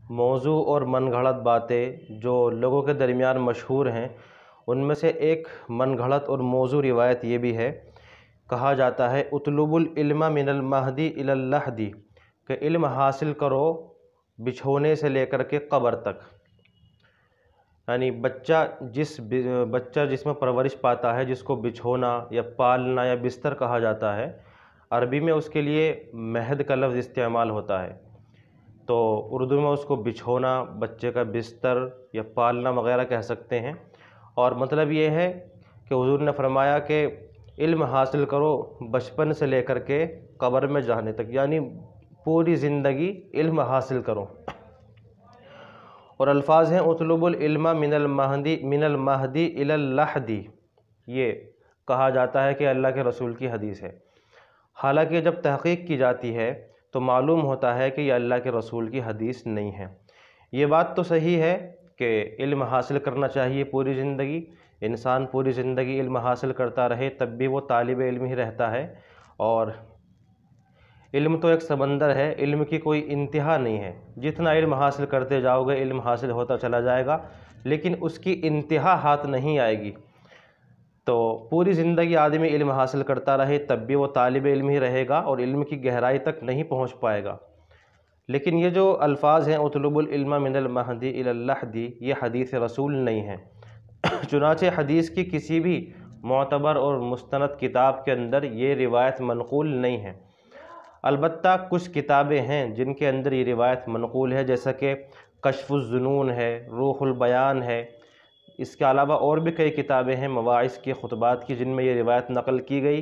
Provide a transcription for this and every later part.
موضوع اور من گھڑت باتیں جو لوگوں کے درمیان مشہور ہیں، ان میں سے ایک من گھڑت اور موضوع روایت یہ بھی ہے، کہا جاتا ہے اطلب العلم من المہدی الی اللحدی، کہ علم حاصل کرو بچھونے سے لے کر کے قبر تک۔ یعنی بچہ جس میں پرورش پاتا ہے، جس کو بچھونا یا پالنا یا بستر کہا جاتا ہے، عربی میں اس کے لیے مہد کا لفظ استعمال ہوتا ہے، تو اردو میں اس کو بچھونا، بچے کا بستر یا پالنا وغیرہ کہہ سکتے ہیں۔ اور مطلب یہ ہے کہ حضور نے فرمایا کہ علم حاصل کرو بچپن سے لے کر کے قبر میں جانے تک، یعنی پوری زندگی علم حاصل کرو۔ اور الفاظ ہیں اطلب العلم من المہدی الی اللحدی، یہ کہا جاتا ہے کہ اللہ کے رسول کی حدیث ہے۔ حالانکہ جب تحقیق کی جاتی ہے تو معلوم ہوتا ہے کہ یہ اللہ کے رسول کی حدیث نہیں ہے۔ یہ بات تو صحیح ہے کہ علم حاصل کرنا چاہیے پوری زندگی، انسان پوری زندگی علم حاصل کرتا رہے تب بھی وہ طالب علم ہی رہتا ہے، اور علم تو ایک سمندر ہے، علم کی کوئی انتہا نہیں ہے، جتنا علم حاصل کرتے جاؤ گے علم حاصل ہوتا چلا جائے گا، لیکن اس کی انتہا ہاتھ نہیں آئے گی۔ تو پوری زندگی آدمی علم حاصل کرتا رہے تب بھی وہ طالب علم ہی رہے گا اور علم کی گہرائی تک نہیں پہنچ پائے گا۔ لیکن یہ جو الفاظ ہیں اطلب العلم من المہدی الی اللحدی، یہ حدیث رسول نہیں ہے۔ چنانچہ حدیث کی کسی بھی معتبر اور مستند کتاب کے اندر یہ روایت منقول نہیں ہے۔ البتہ کچھ کتابیں ہیں جن کے اندر یہ روایت منقول ہے، جیسا کہ کشف الظنون ہے، روح البیان ہے۔ اس کے علاوہ اور بھی کئی کتابیں ہیں مواعظ کی، خطبات کی، جن میں یہ روایت نقل کی گئی۔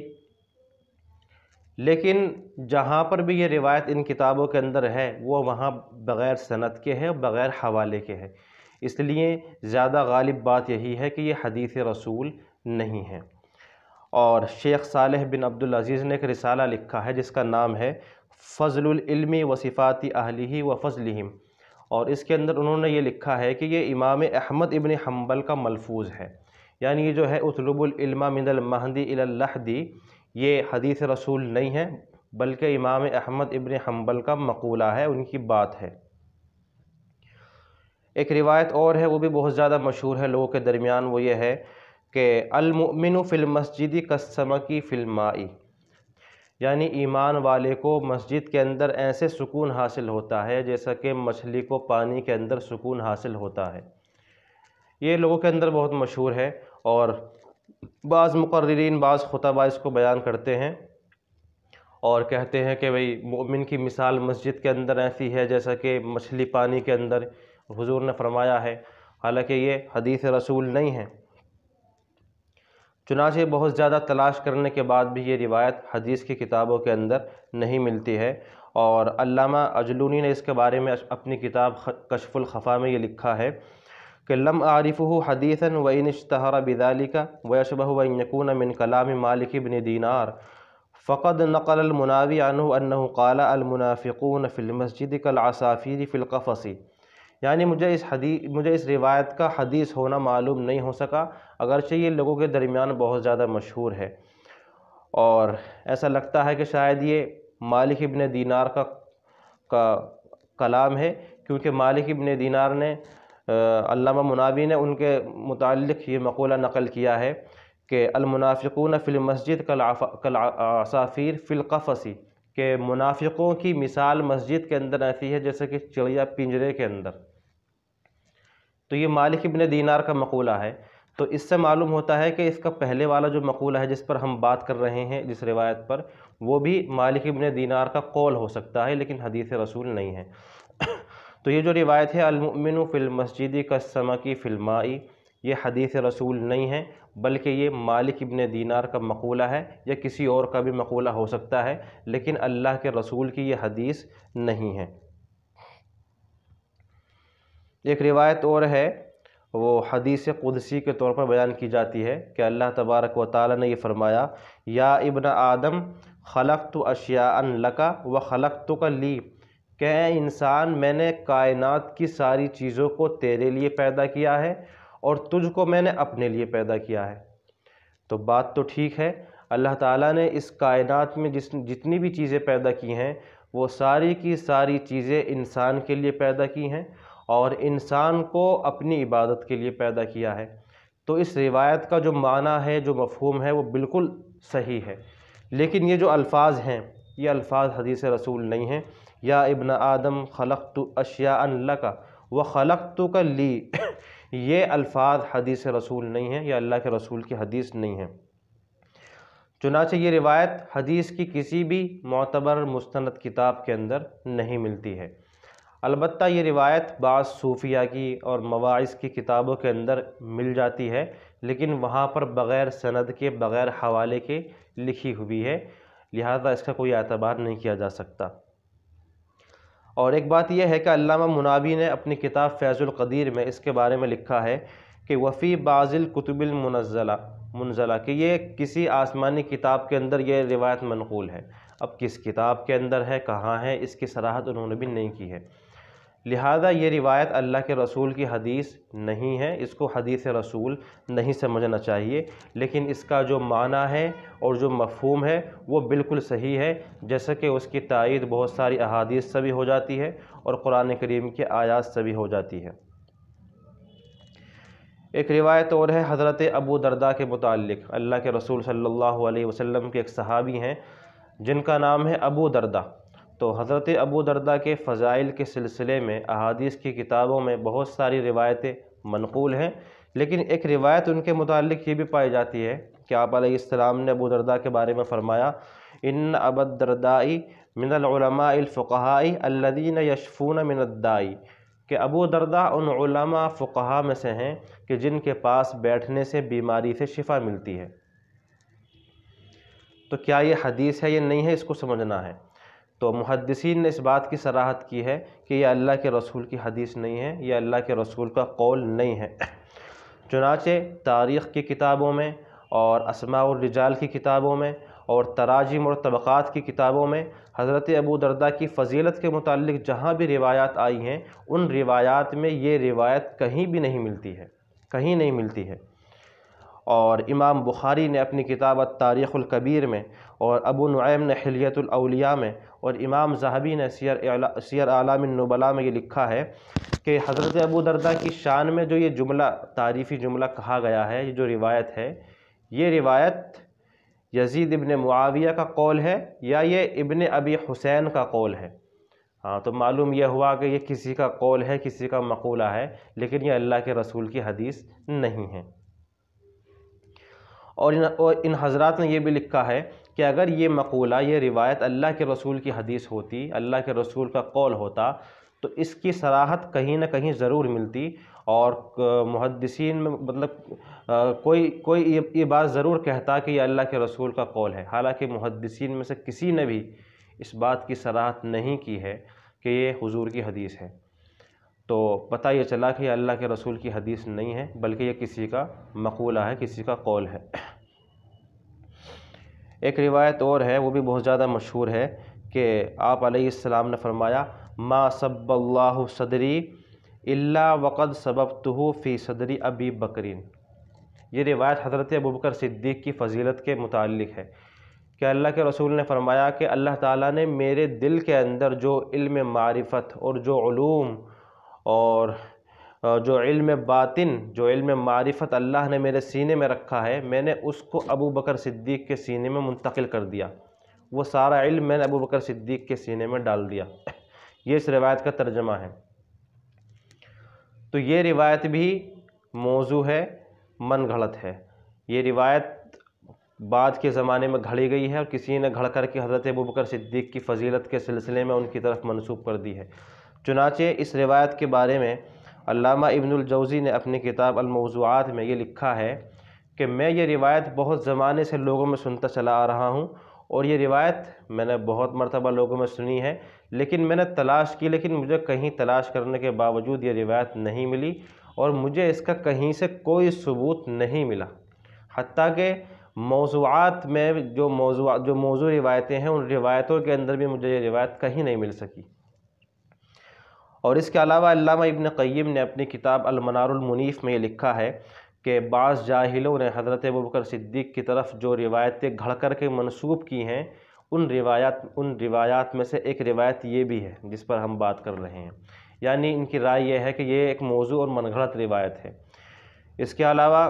لیکن جہاں پر بھی یہ روایت ان کتابوں کے اندر ہے وہ وہاں بغیر سند کے ہے، بغیر حوالے کے ہے، اس لیے زیادہ غالب بات یہی ہے کہ یہ حدیث رسول نہیں ہے۔ اور شیخ صالح بن عبد العزیز نے ایک رسالہ لکھا ہے جس کا نام ہے فضل العلم و صفات اہلہ و فضلہم، اور اس کے اندر انہوں نے یہ لکھا ہے کہ یہ امام احمد ابن حنبل کا ملفوظ ہے، یعنی یہ جو ہے اطلب العلم من المہدی الی اللحدی، یہ حدیث رسول نہیں ہے بلکہ امام احمد ابن حنبل کا مقولہ ہے، ان کی بات ہے۔ ایک روایت اور ہے، وہ بھی بہت زیادہ مشہور ہے لوگوں کے درمیان، وہ یہ ہے کہ المؤمن فی المسجد کالسمک فی الماء، یعنی ایمان والے کو مسجد کے اندر ایسے سکون حاصل ہوتا ہے جیسا کہ مچھلی کو پانی کے اندر سکون حاصل ہوتا ہے۔ یہ لوگوں کے اندر بہت مشہور ہے، اور بعض مقررین، بعض خطباء اس کو بیان کرتے ہیں اور کہتے ہیں کہ بھئی مومن کی مثال مسجد کے اندر ایسی ہے جیسا کہ مچھلی پانی کے اندر، حضور نے فرمایا ہے، حالانکہ یہ حدیث رسول نہیں ہے۔ چنانچہ بہت زیادہ تلاش کرنے کے بعد بھی یہ روایت حدیث کی کتابوں کے اندر نہیں ملتی ہے، اور علامہ عجلونی نے اس کے بارے میں اپنی کتاب کشف الخفا میں یہ لکھا ہے کہ لم اعرفہ حدیثا وان اشتہر بذلک ویشبہ ان یکون من کلام مالک بن دینار فقد نقل المناوی عنہ انہ قال المنافقون فی المسجد کالعصافیر فی القفص، یعنی مجھے اس روایت کا حدیث ہونا معلوم نہیں ہو سکا، اگرچہ یہ لوگوں کے درمیان بہت زیادہ مشہور ہے، اور ایسا لگتا ہے کہ شاید یہ مالک ابن دینار کا کلام ہے، کیونکہ مالک ابن دینار نے، علامہ مناوی نے ان کے متعلق یہ مقولہ نقل کیا ہے کہ المنافقون فی المسجد کالعصافیر فی القفص، کہ منافقوں کی مثال مسجد کے اندر ایسی ہے جیسے کہ چڑیا پنجرے کے اندر۔ تو یہ مالک ابن دینار کا مقولہ ہے، تو اس سے معلوم ہوتا ہے کہ اس کا پہلے والا جو مقولہ ہے جس پر ہم بات کر رہے ہیں، جس روایت پر، وہ بھی مالک ابن دینار کا قول ہو سکتا ہے لیکن حدیث رسول نہیں ہے۔ تو یہ جو روایت ہے المؤمن فی المسجد کالسمک فی الماء، یہ حدیث رسول نہیں ہے بلکہ یہ مالک ابن دینار کا مقولہ ہے، یا کسی اور کا بھی مقولہ ہو سکتا ہے، لیکن اللہ کے رسول کی یہ حدیث نہیں ہے۔ ایک روایت اور ہے، وہ حدیث قدسی کے طور پر بیان کی جاتی ہے کہ اللہ تبارک و تعالی نے یہ فرمایا یا ابن آدم خلقت اشیاء لک و خلقتک لی، کہ اے انسان میں نے کائنات کی ساری چیزوں کو تیرے لیے پیدا کیا ہے اور تجھ کو میں نے اپنے لیے پیدا کیا ہے۔ تو بات تو ٹھیک ہے، اللہ تعالیٰ نے اس کائنات میں جتنی بھی چیزیں پیدا کی ہیں وہ ساری کی ساری چیزیں انسان کے لیے پیدا کی ہیں اور انسان کو اپنی عبادت کے لیے پیدا کیا ہے۔ تو اس روایت کا جو معنی ہے، جو مفہوم ہے، وہ بالکل صحیح ہے، لیکن یہ جو الفاظ ہیں یہ الفاظ حدیث رسول نہیں ہیں۔ یا ابن آدم خلقت اشیاء لک وخلقتک لی، یہ الفاظ حدیث رسول نہیں ہیں، یہ اللہ کے رسول کی حدیث نہیں ہے۔ چنانچہ یہ روایت حدیث کی کسی بھی معتبر مستند کتاب کے اندر نہیں ملتی ہے۔ البتہ یہ روایت بعض صوفیہ کی اور مواعظ کی کتابوں کے اندر مل جاتی ہے، لیکن وہاں پر بغیر سند کے، بغیر حوالے کے لکھی ہوئی ہے، لہذا اس کا کوئی اعتبار نہیں کیا جا سکتا۔ اور ایک بات یہ ہے کہ علامہ مناوی نے اپنی کتاب فیض القدیر میں اس کے بارے میں لکھا ہے کہ وفی بعض الکتب المنزلہ کہ یہ کسی آسمانی کتاب کے اندر یہ روایت منقول ہے۔ اب کس کتاب کے اندر ہے، کہاں ہے، اس کی صراحت انہوں نے بھی نہیں کی ہے، لہذا یہ روایت اللہ کے رسول کی حدیث نہیں ہے، اس کو حدیث رسول نہیں سمجھنا چاہیے، لیکن اس کا جو معنی ہے اور جو مفہوم ہے وہ بالکل صحیح ہے، جیسا کہ اس کی تائید بہت ساری احادیث سے بھی ہو جاتی ہے اور قرآن کریم کی آیات سے بھی ہو جاتی ہے۔ ایک روایت اور ہے حضرت ابو درداء کے متعلق۔ اللہ کے رسول صلی اللہ علیہ وسلم کے ایک صحابی ہیں جن کا نام ہے ابو درداء۔ تو حضرت ابو درداء کے فضائل کے سلسلے میں احادیث کی کتابوں میں بہت ساری روایتیں منقول ہیں، لیکن ایک روایت ان کے متعلق یہ بھی پائی جاتی ہے کہ آپ علیہ السلام نے ابو درداء کے بارے میں فرمایا ان ابا الدرداء من العلماء الفقہاء الذین یشفون من الداء، کہ ابو درداء ان علماء فقہاء میں سے ہیں کہ جن کے پاس بیٹھنے سے بیماری سے شفا ملتی ہے۔ تو کیا یہ حدیث ہے یا نہیں ہے، اس کو سمجھنا ہے۔ تو محدثین نے اس بات کی صراحت کی ہے کہ یہ اللہ کے رسول کی حدیث نہیں ہے، یہ اللہ کے رسول کا قول نہیں ہے۔ چنانچہ تاریخ کی کتابوں میں اور اسماء الرجال کی کتابوں میں اور تراجم اور طبقات کی کتابوں میں حضرت ابو درداء کی فضیلت کے متعلق جہاں بھی روایات آئی ہیں، ان روایات میں یہ روایت کہیں بھی نہیں ملتی ہے، کہیں نہیں ملتی ہے۔ اور امام بخاری نے اپنی کتاب التاریخ الکبیر میں، اور ابو نعیم نے حلیۃ الاولیاء میں، اور امام ذہبی نے سیر اعلام النبلاء میں یہ لکھا ہے کہ حضرت ابو درداء کی شان میں جو یہ جملہ، تعریفی جملہ کہا گیا ہے، یہ جو روایت ہے، یہ روایت یزید ابن معاویہ کا قول ہے یا یہ ابن ابی حسین کا قول ہے۔ ہاں، تو معلوم یہ ہوا کہ یہ کسی کا قول ہے، کسی کا مقولہ ہے، لیکن یہ اللہ کے رسول کی حدیث نہیں ہے۔ اور ان حضرات نے یہ بھی لکھا ہے کہ اگر یہ مقولہ، یہ روایت اللہ کے رسول کی حدیث ہوتی، اللہ کے رسول کا قول ہوتا، تو اس کی صراحت کہیں نہ کہیں ضرور ملتی، اور محدثین میں مطلب کوئی یہ بات ضرور کہتا کہ یہ اللہ کے رسول کا قول ہے، حالانکہ محدثین میں سے کسی نے بھی اس بات کی صراحت نہیں کی ہے کہ یہ حضور کی حدیث ہے۔ تو پتہ یہ چلا کہ یہ اللہ کے رسول کی حدیث نہیں ہے، بلکہ یہ کسی کا مقولہ ہے، کسی کا قول ہے۔ ایک روایت اور ہے، وہ بھی بہت زیادہ مشہور ہے، کہ آپ علیہ السلام نے فرمایا ما سب اللہ صدری الا وقد سببتہ فی صدری ابی بکرین۔ یہ روایت حضرت ابوبکر صدیق کی فضیلت کے متعلق ہے کہ اللہ کے رسول نے فرمایا کہ اللہ تعالیٰ نے میرے دل کے اندر جو علم معرفت اور جو علوم اور جو علم باطن، جو علم معرفت اللہ نے میرے سینے میں رکھا ہے، میں نے اس کو ابو بکر صدیق کے سینے میں منتقل کر دیا، وہ سارا علم میں نے ابو بکر صدیق کے سینے میں ڈال دیا۔ یہ اس روایت کا ترجمہ ہے۔ تو یہ روایت بھی موضوع ہے، من گھڑت ہے۔ یہ روایت بعد کے زمانے میں گھڑی گئی ہے اور کسی نے گھڑ کر کے حضرت ابوبکر صدیق کی فضیلت کے سلسلے میں ان کی طرف منسوب کر دی ہے۔ چنانچہ اس روایت کے بارے میں علامہ ابن الجوزی نے اپنی کتاب الموضوعات میں یہ لکھا ہے کہ میں یہ روایت بہت زمانے سے لوگوں میں سنتا چلا آ رہا ہوں، اور یہ روایت میں نے بہت مرتبہ لوگوں میں سنی ہے، لیکن میں نے تلاش کی، لیکن مجھے کہیں تلاش کرنے کے باوجود یہ روایت نہیں ملی، اور مجھے اس کا کہیں سے کوئی ثبوت نہیں ملا۔ حتیٰ کہ موضوعات میں جو موضوع روایتیں ہیں، ان روایتوں کے اندر بھی مجھے یہ روایت کہیں نہیں مل سکی۔ اور اس کے علاوہ علامہ ابن قیم نے اپنی کتاب المنار المنیف میں یہ لکھا ہے کہ بعض جاہلوں نے حضرت ابوبکر صدیق کی طرف جو روایتیں گھڑ کر کے منسوب کی ہیں، ان روایات میں سے ایک روایت یہ بھی ہے جس پر ہم بات کر رہے ہیں، یعنی ان کی رائے یہ ہے کہ یہ ایک موضوع اور من گھڑت روایت ہے۔ اس کے علاوہ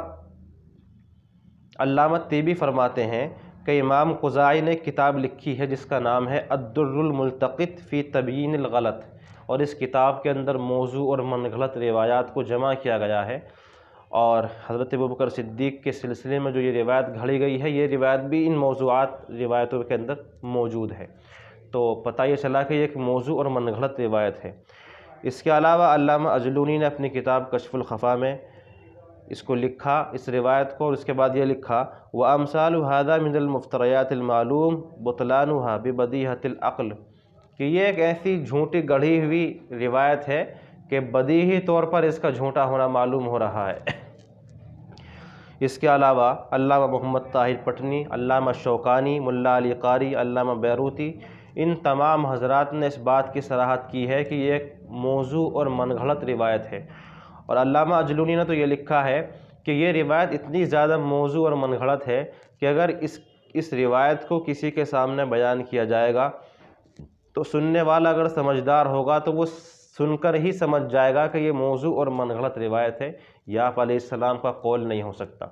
علامہ طیبی فرماتے ہیں کہ امام قزائی نے کتاب لکھی ہے جس کا نام ہے الدر الملتقط فی تبیین الغلط، اور اس کتاب کے اندر موضوع اور من گھڑت روایات کو جمع کیا گیا ہے، اور حضرت ابوبکر صدیق کے سلسلے میں جو یہ روایت گھڑی گئی ہے یہ روایت بھی ان روایتوں کے اندر موجود ہے۔ تو پتہ یہ چلا کہ یہ ایک موضوع اور من گھڑت روایت ہے۔ اس کے علاوہ علامہ اجلونی نے اپنی کتاب کشف الخفا میں اس کو لکھا، اس روایت کو، اور اس کے بعد یہ لکھا وَأَمْثَالُ هَذَا مِنَ الْمُفْتَرَيَاتِ الْمَعْلُومِ بُطْلَانُهَا بِبَدِيهَةِ الْعَقْلِ، کہ یہ ایک ایسی جھوٹی گڑھی ہوئی روایت ہے کہ بدیہی طور پر اس کا جھوٹا ہونا معلوم ہو رہا ہے۔ اس کے علاوہ علامہ محمد طاہر پٹنی، علامہ شوکانی، ملا علی قاری، علامہ بیروتی، ان تمام حضرات نے اس بات کی صراحت کی ہے کہ یہ ایک موضوع اور من گھڑت روایت ہے، اور علامہ اجلونی نے تو یہ لکھا ہے کہ یہ روایت اتنی زیادہ موضوع اور من گھڑت ہے کہ اگر اس روایت کو کسی کے سامنے بیان کیا جائے گا تو سننے والا اگر سمجھدار ہوگا تو وہ سن کر ہی سمجھ جائے گا کہ یہ موضوع اور من گھڑت روایت ہے، یا آپ علیہ السلام کا قول نہیں ہو سکتا۔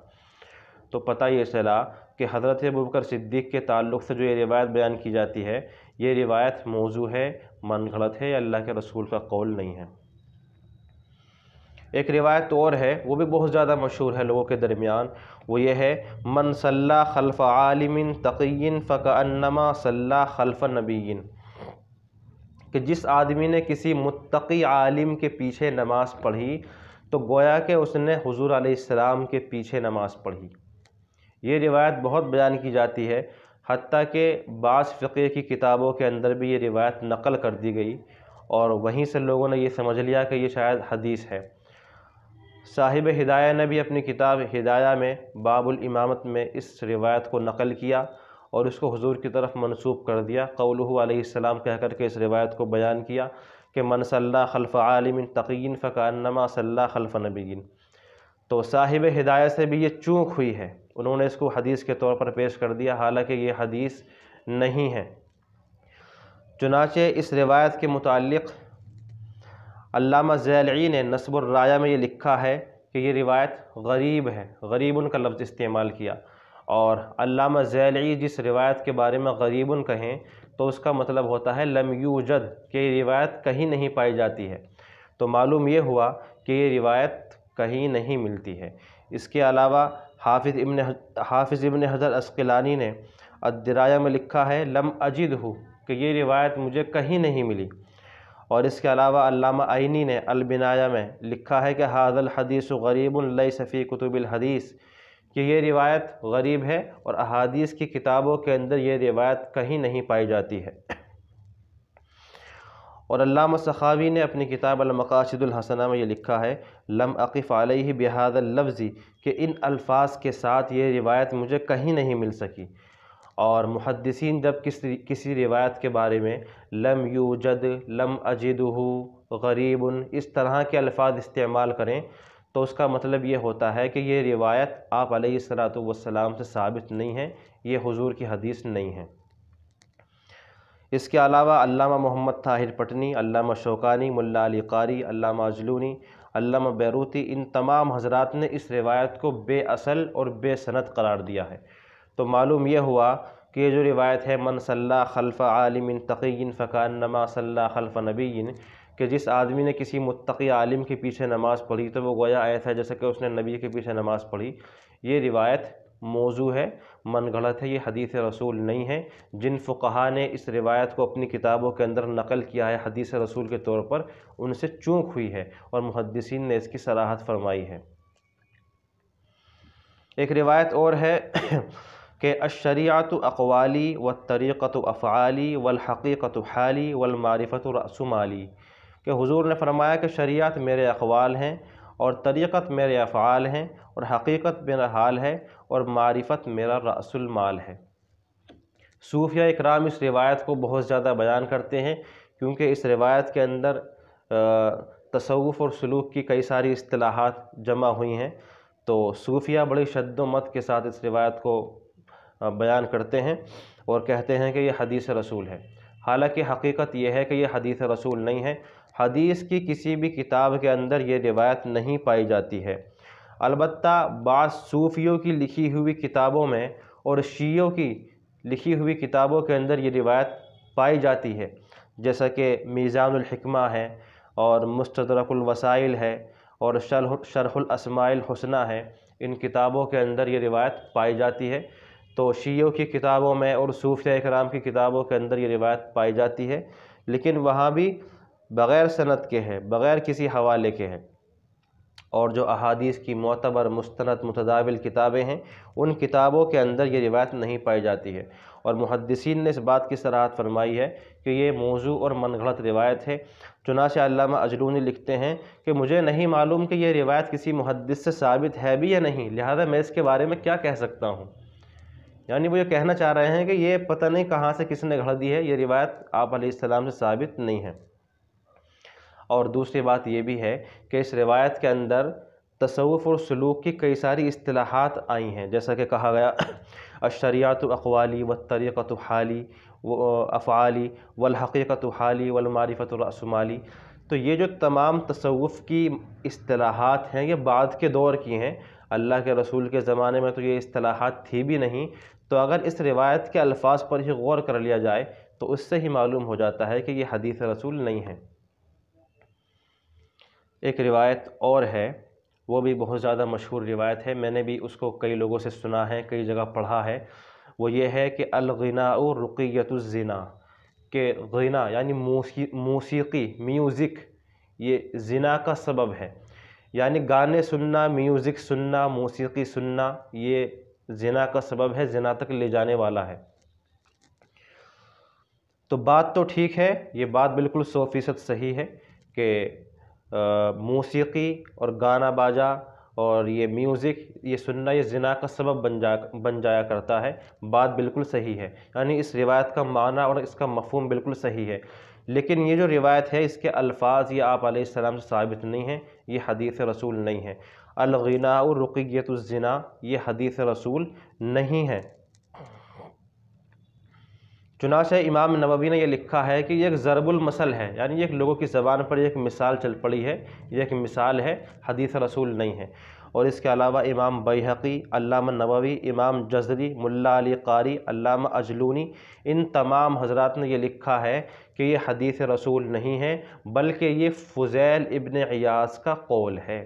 تو پتہ یہ چلا کہ حضرت ابوبکر صدیق کے تعلق سے جو یہ روایت بیان کی جاتی ہے یہ روایت موضوع ہے، من گھڑت ہے، یا اللہ کے رسول کا قول نہیں ہے۔ ایک روایت اور ہے، وہ بھی بہت زیادہ مشہور ہے لوگوں کے درمیان، وہ یہ ہے من صلی خلف عالم تقی فکأنما صلی خلف نبی، کہ جس آدمی نے کسی متقی عالم کے پیچھے نماز پڑھی تو گویا کہ اس نے حضور علیہ السلام کے پیچھے نماز پڑھی۔ یہ روایت بہت بیان کی جاتی ہے، حتیٰ کہ بعض فقہ کی کتابوں کے اندر بھی یہ روایت نقل کر دی گئی، اور وہیں سے لوگوں نے یہ سمجھ لیا کہ یہ شاید حدیث ہے۔ صاحب ہدایہ نے بھی اپنی کتاب ہدایہ میں باب الامامت میں اس روایت کو نقل کیا اور اس کو حضور کی طرف منسوب کر دیا، قولہ علیہ السلام کہہ کر کے اس روایت کو بیان کیا کہ من صلی خلف عالم تقی فکأنما صلی خلف نبی۔ تو صاحب ہدایہ سے بھی یہ چوک ہوئی ہے، انہوں نے اس کو حدیث کے طور پر پیش کر دیا، حالانکہ یہ حدیث نہیں ہے۔ چنانچہ اس روایت کے متعلق علامہ ضیالعی نے نصب الرایہ میں یہ لکھا ہے کہ یہ روایت غریب ہے، غریبن کا لفظ استعمال کیا، اور علامہ ضیالعی جس روایت کے بارے میں غریبن کہیں تو اس کا مطلب ہوتا ہے لم یوجد، کہ یہ روایت کہیں نہیں پائی جاتی ہے، تو معلوم یہ ہوا کہ یہ روایت کہیں نہیں ملتی ہے۔ اس کے علاوہ حافظ ابن حجر عسقلانی نے الدرایہ میں لکھا ہے لم اجدہ، کہ یہ روایت مجھے کہیں نہیں ملی، اور اس کے علاوہ علامہ عینی نے البنایہ میں لکھا ہے کہ ھذا الحدیث غریب لیس فی کتب الحدیث، کہ یہ روایت غریب ہے اور احادیث کی کتابوں کے اندر یہ روایت کہیں نہیں پائی جاتی ہے۔ اور علامہ سخاوی نے اپنی کتاب المقاصد الحسنہ میں یہ لکھا ہے لم اقف علیہ بہذا اللفظ، کہ ان الفاظ کے ساتھ یہ روایت مجھے کہیں نہیں مل سکی۔ اور محدثین جب کسی روایت کے بارے میں لم یوجد، لم اجدہ، غریب، اس طرح کے الفاظ استعمال کریں تو اس کا مطلب یہ ہوتا ہے کہ یہ روایت آپ علیہ السلام سے ثابت نہیں ہے، یہ حضور کی حدیث نہیں ہے۔ اس کے علاوہ علامہ محمد طاہر پٹنی، علامہ شوکانی، ملا علی قاری، علامہ اجلونی، علامہ بیروتی، ان تمام حضرات نے اس روایت کو بے اصل اور بے سند قرار دیا ہے۔ تو معلوم یہ ہوا کہ یہ جو روایت ہے من صلی خلف عالم تقی فکأنما صلی خلف نبی، کہ جس آدمی نے کسی متقی عالم کے پیچھے نماز پڑھی تو وہ گویا ایسا ہے جیسے کہ اس نے نبی کے پیچھے نماز پڑھی، یہ روایت موضوع ہے، من گھڑت ہے، یہ حدیث رسول نہیں ہے۔ جن فقہا نے اس روایت کو اپنی کتابوں کے اندر نقل کیا ہے حدیث رسول کے طور پر، ان سے چوک ہوئی ہے اور محدثین نے اس کی صراحت فرمائی ہے۔ ایک روایت اور ہے کہ الشریعۃ اقوالی والطریقۃ افعالی والحقیقۃ حالی والمعرفۃ رأس مالی، کہ حضور نے فرمایا کہ شریعت میرے اقوال ہیں اور طریقت میرے افعال ہیں اور حقیقت میرا حال ہے اور معرفت میرا رأس المال ہے۔ صوفیہ اکرام اس روایت کو بہت زیادہ بیان کرتے ہیں کیونکہ اس روایت کے اندر تصوف اور سلوک کی کئی ساری اصطلاحات جمع ہوئی ہیں، تو صوفیہ بڑی شد و مت کے ساتھ اس روایت کو بیان کرتے ہیں، اور کہتے ہیں کہ یہ حدیث رسول ہے، حالانکہ حقیقت یہ ہے کہ یہ حدیث رسول نہیں ہے۔ حدیث کی کسی بھی کتاب کے اندر یہ روایت نہیں پائی جاتی ہے۔ البتہ بعض صوفیوں کی لکھی ہوئی کتابوں میں اور شیعوں کی لکھی ہوئی کتابوں کے اندر یہ روایت پائی جاتی ہے، جیسا کہ میزان الحکمہ ہے اور مستدرک الوسائل ہے اور شرح الاسماء الحسنی ہے۔ ان کتابوں کے اندر یہ روایت پائی جاتی ہے۔ تو شیعوں کی کتابوں میں اور صوفیہ کرام کی کتابوں کے اندر یہ روایت پائی جاتی ہے، لیکن وہاں بھی بغیر سند کے ہے، بغیر کسی حوالے کے ہے۔ اور جو احادیث کی معتبر مستند متداول کتابیں ہیں، ان کتابوں کے اندر یہ روایت نہیں پائی جاتی ہے، اور محدثین نے اس بات کی صراحت فرمائی ہے کہ یہ موضوع اور من گھڑت روایت ہے۔ چنانچہ علامہ اجلونی لکھتے ہیں کہ مجھے نہیں معلوم کہ یہ روایت کسی محدث سے ثابت ہے بھی یا نہیں، لہذا میں اس کے بارے میں کیا کہہ سکتا ہوں۔ یعنی وہ یہ کہنا چاہ رہے ہیں کہ یہ پتہ نہیں کہاں سے کس نے گھڑ دی ہے، یہ روایت آپ علیہ السلام سے ثابت نہیں ہے۔ اور دوسری بات یہ بھی ہے کہ اس روایت کے اندر تصوف اور سلوک کی کئی ساری اصطلاحات آئی ہیں، جیسا کہ کہا گیا الشریعۃ اقوالی والطریقۃ حالی افعالی والحقیقۃ حالی والمعرفۃ رأس مالی۔ تو یہ جو تمام تصوف کی اصطلاحات ہیں یہ بعد کے دور کی ہیں، اللہ کے رسول کے زمانے میں تو یہ اصطلاحات تھی بھی نہیں۔ تو اگر اس روایت کے الفاظ پر ہی غور کر لیا جائے تو اس سے ہی معلوم ہو جاتا ہے کہ یہ حدیث رسول نہیں ہے۔ ایک روایت اور ہے، وہ بھی بہت زیادہ مشہور روایت ہے، میں نے بھی اس کو کئی لوگوں سے سنا ہے، کئی جگہ پڑھا ہے۔ وہ یہ ہے کہ الغناء رقیۃ الزنا، کہ غنا یعنی موسیقی، میوزک، یہ زنا کا سبب ہے۔ یعنی گانے سننا، میوزک سننا، موسیقی سننا، یہ زنا کا سبب ہے، زنا تک لے جانے والا ہے۔ تو بات تو ٹھیک ہے، یہ بات بالکل 100% صحیح ہے کہ موسیقی اور گانا باجا اور یہ میوزک، یہ سننا، یہ زنا کا سبب بن جایا کرتا ہے۔ بات بالکل صحیح ہے، یعنی اس روایت کا معنی اور اس کا مفہوم بالکل صحیح ہے، لیکن یہ جو روایت ہے اس کے الفاظ یہ آپ علیہ السلام سے ثابت نہیں ہیں، یہ حدیث رسول نہیں ہے۔ الغناء رقیۃ الزنا، یہ حدیث رسول نہیں ہے۔ چنانچہ امام نووی نے یہ لکھا ہے کہ یہ ایک ضرب المثل ہے، یعنی یہ لوگوں کی زبان پر ایک مثال چل پڑی ہے، یہ ایک مثال ہے، حدیث رسول نہیں ہے۔ اور اس کے علاوہ امام بیہقی، علامہ نووی، امام جزری، ملا علی قاری، علامہ اجلونی، ان تمام حضرات نے یہ لکھا ہے کہ یہ حدیث رسول نہیں ہے، بلکہ یہ فضیل ابن عیاض کا قول ہے،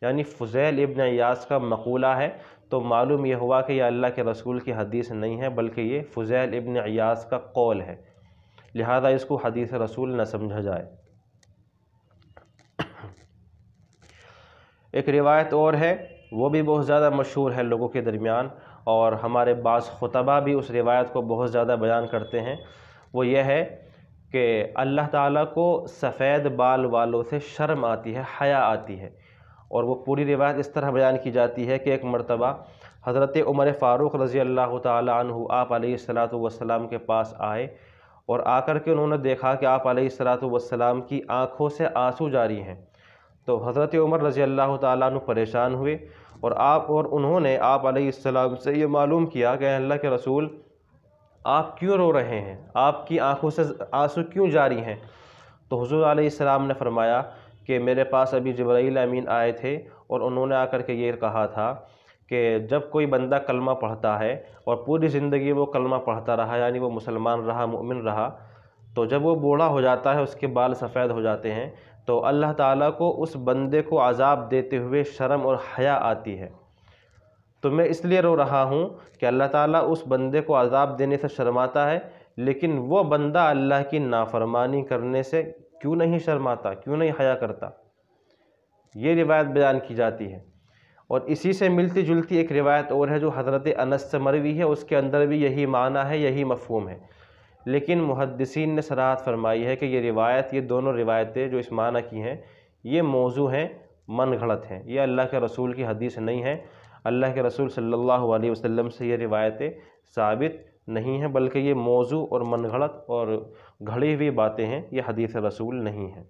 یعنی فضیل ابن عیاض کا مقولہ ہے۔ تو معلوم یہ ہوا کہ یہ اللہ کے رسول کی حدیث نہیں ہے، بلکہ یہ فضیل ابن عیاض کا قول ہے، لہذا اس کو حدیث رسول نہ سمجھا جائے۔ ایک روایت اور ہے، وہ بھی بہت زیادہ مشہور ہے لوگوں کے درمیان، اور ہمارے بعض خطبہ بھی اس روایت کو بہت زیادہ بیان کرتے ہیں۔ وہ یہ ہے کہ اللہ تعالیٰ کو سفید بال والوں سے شرم آتی ہے، حیا آتی ہے، اور وہ پوری روایت اس طرح بیان کی جاتی ہے کہ ایک مرتبہ حضرت عمر فاروق رضی اللہ تعالیٰ عنہ آپ علیہ السلام کے پاس آئے، اور آ کر کے انہوں نے دیکھا کہ آپ علیہ السلام کی آنکھوں سے آنسو جاری ہیں۔ تو حضرت عمر رضی اللہ تعالیٰ عنہ پریشان ہوئے، اور انہوں نے آپ علیہ السلام سے یہ معلوم کیا کہ اللہ کے رسول آپ کیوں رو رہے ہیں، آپ کی آنکھوں سے آنسو کیوں جاری ہیں؟ تو حضور علیہ السلام نے فرمایا کہ میرے پاس ابھی جبرائیل امین آئے تھے، اور انہوں نے آ کر کے یہ کہا تھا کہ جب کوئی بندہ کلمہ پڑھتا ہے اور پوری زندگی وہ کلمہ پڑھتا رہا، یعنی وہ مسلمان رہا، مومن رہا، تو جب وہ بوڑھا ہو جاتا ہے، اس کے بال سفید ہو جاتے ہیں، تو اللہ تعالیٰ کو اس بندے کو عذاب دیتے ہوئے شرم اور حیا آتی ہے۔ تو میں اس لیے رو رہا ہوں کہ اللہ تعالیٰ اس بندے کو عذاب دینے سے شرماتا ہے، لیکن وہ بندہ اللہ کی نافرمانی کرنے سے کیوں نہیں شرماتا، کیوں نہیں حیا کرتا؟ یہ روایت بیان کی جاتی ہے۔ اور اسی سے ملتی جلتی ایک روایت اور ہے جو حضرت انس سے مروی ہے، اس کے اندر بھی یہی معنی ہے، یہی مفہوم ہے، لیکن محدثین نے صراحت فرمائی ہے کہ یہ روایت، یہ دونوں روایتیں جو اس معنی کی ہیں، یہ موضوع ہیں، من گھڑت ہیں، یہ اللہ کے رسول کی حدیث نہیں ہے۔ اللہ کے رسول صلی اللہ علیہ وسلم سے یہ روایتیں ثابت نہیں ہیں، بلکہ یہ موضوع اور من گھڑت اور گھڑی ہوئی باتیں ہیں، یہ حدیث رسول نہیں ہے۔